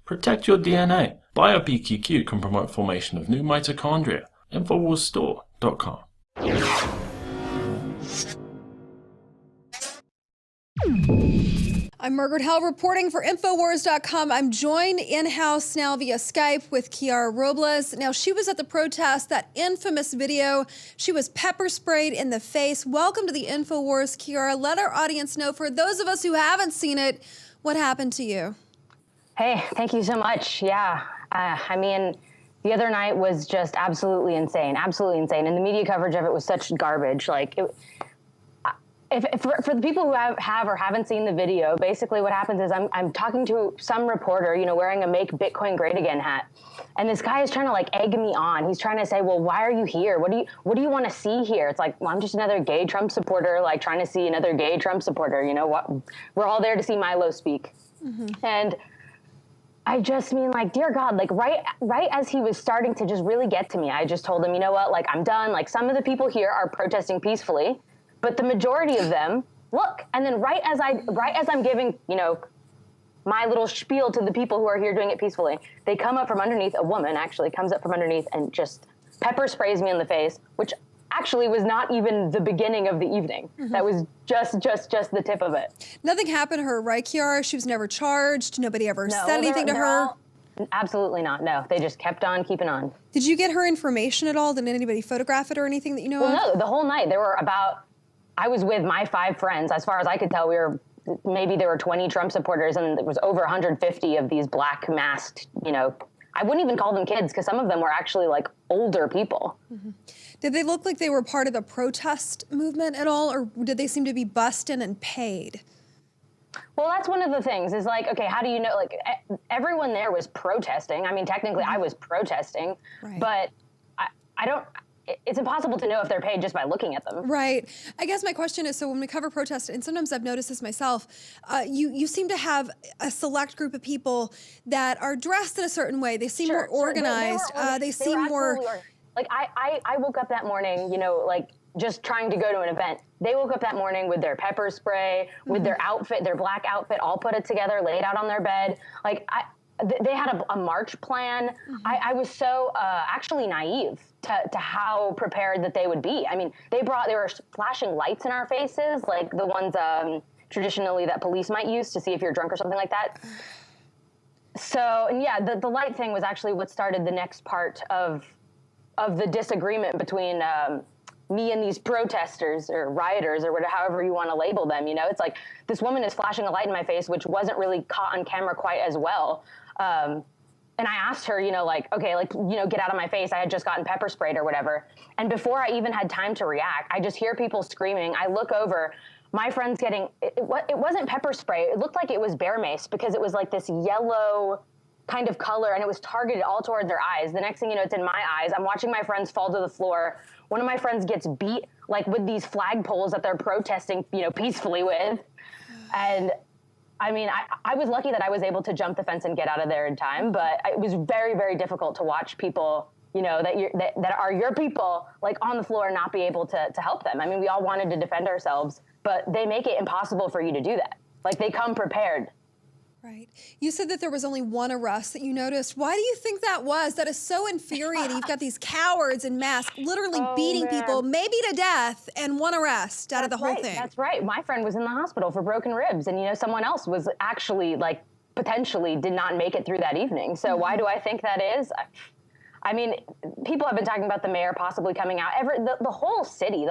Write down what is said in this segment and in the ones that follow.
Protect your DNA. BioPQQ can promote formation of new mitochondria. Infowarsstore.com. I'm Margaret Howell reporting for Infowars.com. I'm joined in-house now via Skype with Kiara Robles. Now, she was at the protest, that infamous video. She was pepper sprayed in the face. Welcome to the Infowars, Kiara. Let our audience know, for those of us who haven't seen it, what happened to you? Hey, thank you so much. Yeah, I mean, the other night was just absolutely insane, and the media coverage of it was such garbage. Like, for the people who have or haven't seen the video, basically what happens is I'm talking to some reporter, you know, wearing a "Make Bitcoin Great Again" hat, and this guy is trying to like egg me on. He's trying to say, well, why are you here? What do you want to see here? It's like, well, I'm just another gay Trump supporter, like trying to see another gay Trump supporter. You know what? We're all there to see Milo speak, and I just mean, like, dear God, like right as he was starting to just really get to me, I just told him, you know what, like, I'm done. Like, some of the people here are protesting peacefully, but the majority of them, look. And then right as I'm giving, you know, my little spiel to the people who are here doing it peacefully, they come up from underneath, a woman actually comes up from underneath and just pepper sprays me in the face, which actually was not even the beginning of the evening. That was just the tip of it. Nothing happened to her, right, Kiara? She was never charged. Nobody ever said anything to her? Absolutely not. No, they just kept on keeping on. Did you get her information at all? Did anybody photograph it or anything that you know of? No, the whole night. I was with my 5 friends. As far as I could tell, maybe there were 20 Trump supporters, and there was over 150 of these black masked, you know, I wouldn't even call them kids because some of them were actually like older people. Did they look like they were part of the protest movement at all, or did they seem to be bussed in and paid? Well, that's one of the things is like, okay, how do you know? Like, everyone there was protesting. I mean, technically I was protesting, but I don't, it's impossible to know if they're paid just by looking at them. Right. I guess my question is, so when we cover protests, and sometimes I've noticed this myself, you seem to have a select group of people that are dressed in a certain way. They seem more organized. They seem more... Like, I woke up that morning, you know, like, just trying to go to an event. They woke up that morning with their pepper spray, with their outfit, their black outfit, all put it together, laid out on their bed. Like, they had a march plan. I was so actually naive to how prepared that they would be. I mean, they were flashing lights in our faces, like the ones traditionally that police might use to see if you're drunk or something like that. So, and yeah, the light thing was actually what started the next part of the disagreement between me and these protesters or rioters or whatever, however you want to label them. You know, it's like this woman is flashing a light in my face, which wasn't really caught on camera quite as well. And I asked her, you know, like, okay, like, you know, get out of my face. I had just gotten pepper sprayed or whatever. And before I even had time to react, I just hear people screaming. I look over, my friend's getting, it wasn't pepper spray. It looked like it was bear mace because it was like this yellow kind of color and it was targeted all towards their eyes. The next thing you know, it's in my eyes. I'm watching my friends fall to the floor. One of my friends gets beat like with these flagpoles that they're protesting, you know, peacefully with. And I mean, I was lucky that I was able to jump the fence and get out of there in time, but it was very, very difficult to watch people, you know, that are your people, like on the floor and not be able to help them. I mean, we all wanted to defend ourselves, but they make it impossible for you to do that. Like, they come prepared. Right. You said that there was only one arrest that you noticed. Why do you think that was? That is so infuriating. You've got these cowards in masks literally beating people, maybe to death, and one arrest out of the whole thing. That's right. My friend was in the hospital for broken ribs, and, you know, someone else was actually, like, potentially did not make it through that evening. So why do I think that is? I mean, people have been talking about the mayor possibly coming out. The whole city,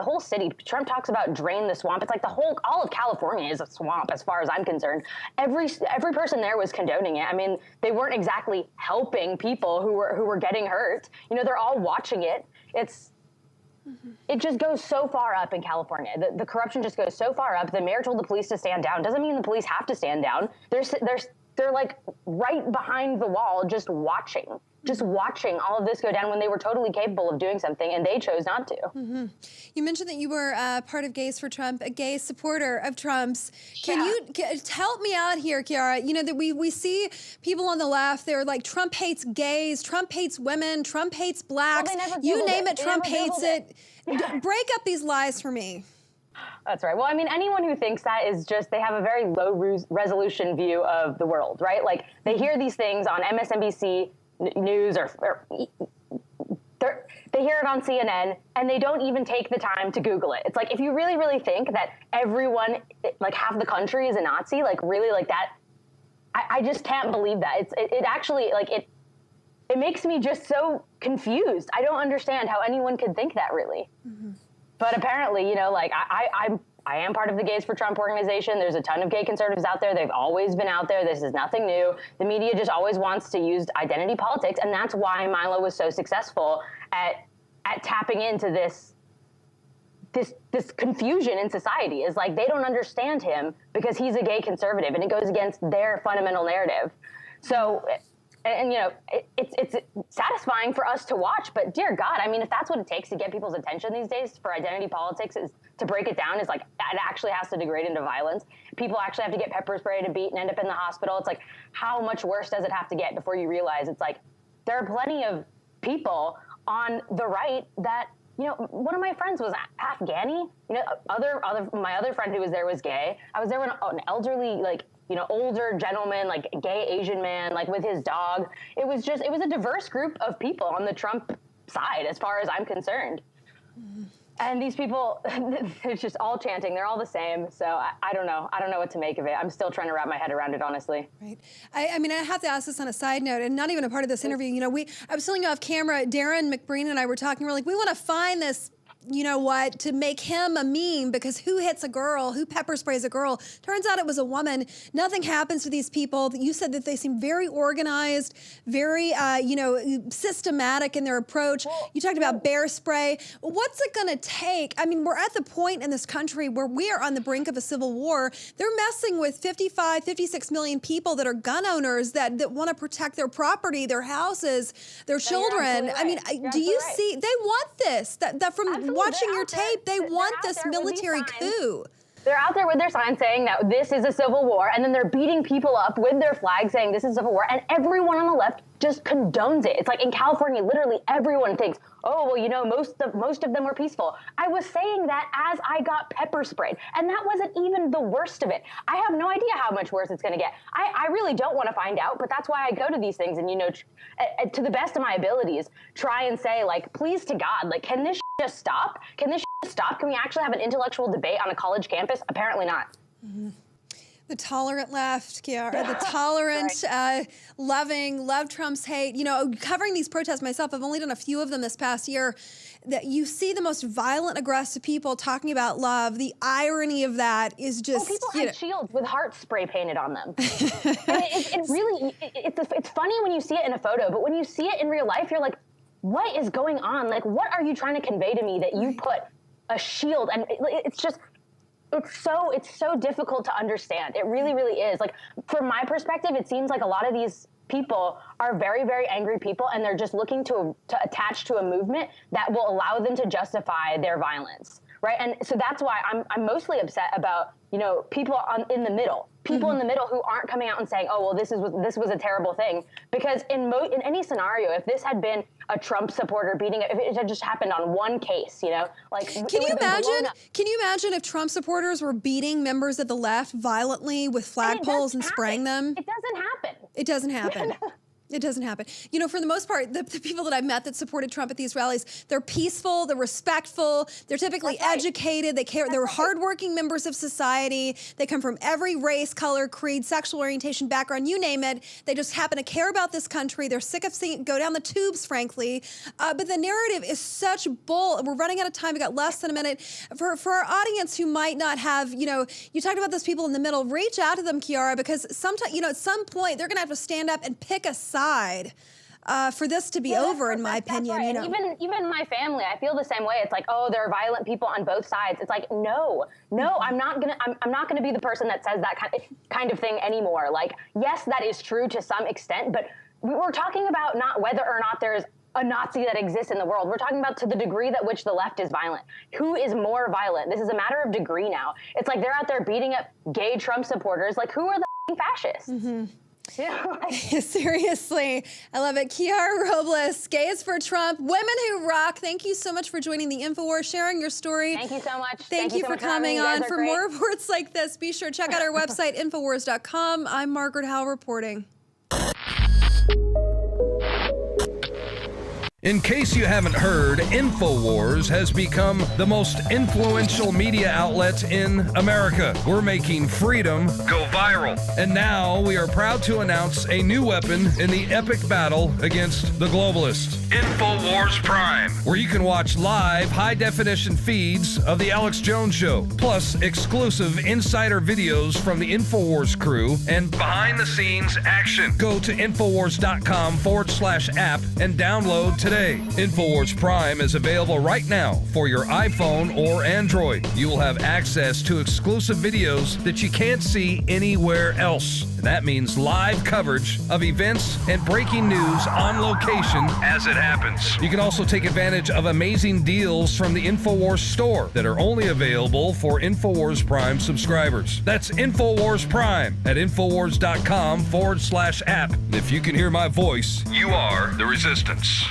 Trump talks about drain the swamp. It's like all of California is a swamp as far as I'm concerned. Every person there was condoning it. I mean, they weren't exactly helping people who were getting hurt. You know, they're all watching it. It just goes so far up in California. The corruption just goes so far up. The mayor told the police to stand down. Doesn't mean the police have to stand down. They're like right behind the wall just watching all of this go down when they were totally capable of doing something, and they chose not to. You mentioned that you were part of Gays for Trump, a gay supporter of Trump's. Can you help me out here, Kiara? You know, that we see people on the left, they're like, Trump hates gays, Trump hates women, Trump hates blacks. Well, you name it, Trump hates it. Yeah. Break up these lies for me. That's right. Well, I mean, anyone who thinks that is just, they have a very low resolution view of the world, right? Like, they hear these things on MSNBC News or they hear it on CNN, and they don't even take the time to Google it. It's like, if you really, really think that everyone, like half the country is a Nazi, like really like that, I just can't believe that. It actually, like, it makes me just so confused. I don't understand how anyone could think that, really. Mm-hmm. But apparently, you know, like, I am part of the Gays for Trump organization. There's a ton of gay conservatives out there. They've always been out there. This is nothing new. The media just always wants to use identity politics, and that's why Milo was so successful at tapping into this confusion in society. Is like, they don't understand him because he's a gay conservative, and it goes against their fundamental narrative. So, and you know, it's satisfying for us to watch, but dear God, I mean, if that's what it takes to get people's attention these days for identity politics, is to break it down, is like, it actually has to degrade into violence. People actually have to get pepper sprayed and beat and end up in the hospital. It's like, how much worse does it have to get before you realize it's like, there are plenty of people on the right that, you know, one of my friends was Afghani. You know, my other friend who was there was gay. I was there when an elderly, like, you know, older gentleman, like gay Asian man, like with his dog. It was a diverse group of people on the Trump side, as far as I'm concerned. Mm-hmm. And these people, it's just all chanting. They're all the same. So I don't know. I don't know what to make of it. I'm still trying to wrap my head around it, honestly. Right. I mean, I have to ask this on a side note, and not even a part of this interview. You know, I was telling you off camera, Darren McBreen and I were talking. We're like, we want to find this, you know what, to make him a meme, because who hits a girl, who pepper sprays a girl? Turns out it was a woman. Nothing happens to these people. You said that they seem very organized, very, you know, systematic in their approach. You talked about bear spray. What's it going to take? I mean, we're at the point in this country where we are on the brink of a civil war. They're messing with 55, 56 million people that are gun owners that want to protect their property, their houses, their children. Right. I mean, do you see, they want this, that from Absolutely. watching your tape, they want this military coup. They're out there with their signs saying that this is a civil war, and then they're beating people up with their flag saying this is a civil war, and everyone on the left just condones it. It's like in California, literally everyone thinks, oh, well, you know, most of them were peaceful. I was saying that as I got pepper sprayed, and that wasn't even the worst of it. I have no idea how much worse it's going to get. I really don't want to find out, but that's why I go to these things and, you know, to the best of my abilities, try and say, like, please to God, like, can this just stop? Can this just stop? Can we actually have an intellectual debate on a college campus? Apparently not. Mm-hmm. The tolerant left, Kiara, the tolerant, right. Love Trump's hate. You know, covering these protests myself, I've only done a few of them this past year. That you see the most violent, aggressive people talking about love. The irony of that is just, people had shields with hearts spray painted on them. It's funny when you see it in a photo, but when you see it in real life, you're like, what is going on? Like, what are you trying to convey to me that you put a shield? And it's just, it's so difficult to understand. It really, really is. Like, from my perspective, it seems like a lot of these people are very, very angry people, and they're just looking to attach to a movement that will allow them to justify their violence, right? And so that's why I'm mostly upset about, you know, people in the middle. People in the middle who aren't coming out and saying, oh, well, this was a terrible thing. Because in any scenario, if this had been a Trump supporter beating it, if it had just happened on one case, you know, like, Can you imagine if Trump supporters were beating members of the left violently with flagpoles and spraying them? It doesn't happen. It doesn't happen. It doesn't happen. You know, for the most part, the people that I've met that supported Trump at these rallies, they're peaceful, they're respectful, they're typically educated, they're hardworking members of society, they come from every race, color, creed, sexual orientation, background, you name it. They just happen to care about this country. They're sick of seeing it go down the tubes, frankly. But the narrative is such bull. We're running out of time. We got less than a minute. For our audience who might not have, you know, you talked about those people in the middle, reach out to them, Kiara, because sometimes, you know, at some point they're going to have to stand up and pick a side. For this to be over, in my opinion. Right. You know? Even my family, I feel the same way. It's like, oh, there are violent people on both sides. It's like, no, I'm not gonna be the person that says that kind of thing anymore. Like, yes, that is true to some extent, but we're talking about not whether or not there's a Nazi that exists in the world. We're talking about to the degree that which the left is violent. Who is more violent? This is a matter of degree now. It's like they're out there beating up gay Trump supporters. Like, who are the fascists? Mm-hmm. Seriously, I love it. Kiara Robles, Gays for Trump, Women Who Rock. Thank you so much for joining the Infowars, sharing your story. Thank you so much. Thank you so for much coming having me. You on. guys are For great. more reports like this, be sure to check out our website, Infowars.com. I'm Margaret Howell reporting. In case you haven't heard, Infowars has become the most influential media outlet in America. We're making freedom go viral. And now we are proud to announce a new weapon in the epic battle against the globalists. Infowars Prime, where you can watch live high-definition feeds of The Alex Jones Show, plus exclusive insider videos from the Infowars crew and behind-the-scenes action. Go to Infowars.com/app and download today. Infowars Prime is available right now for your iPhone or Android. You will have access to exclusive videos that you can't see anywhere else. And that means live coverage of events and breaking news on location as it happens. You can also take advantage of amazing deals from the Infowars store that are only available for Infowars Prime subscribers. That's Infowars Prime at Infowars.com/app. And if you can hear my voice, you are the resistance.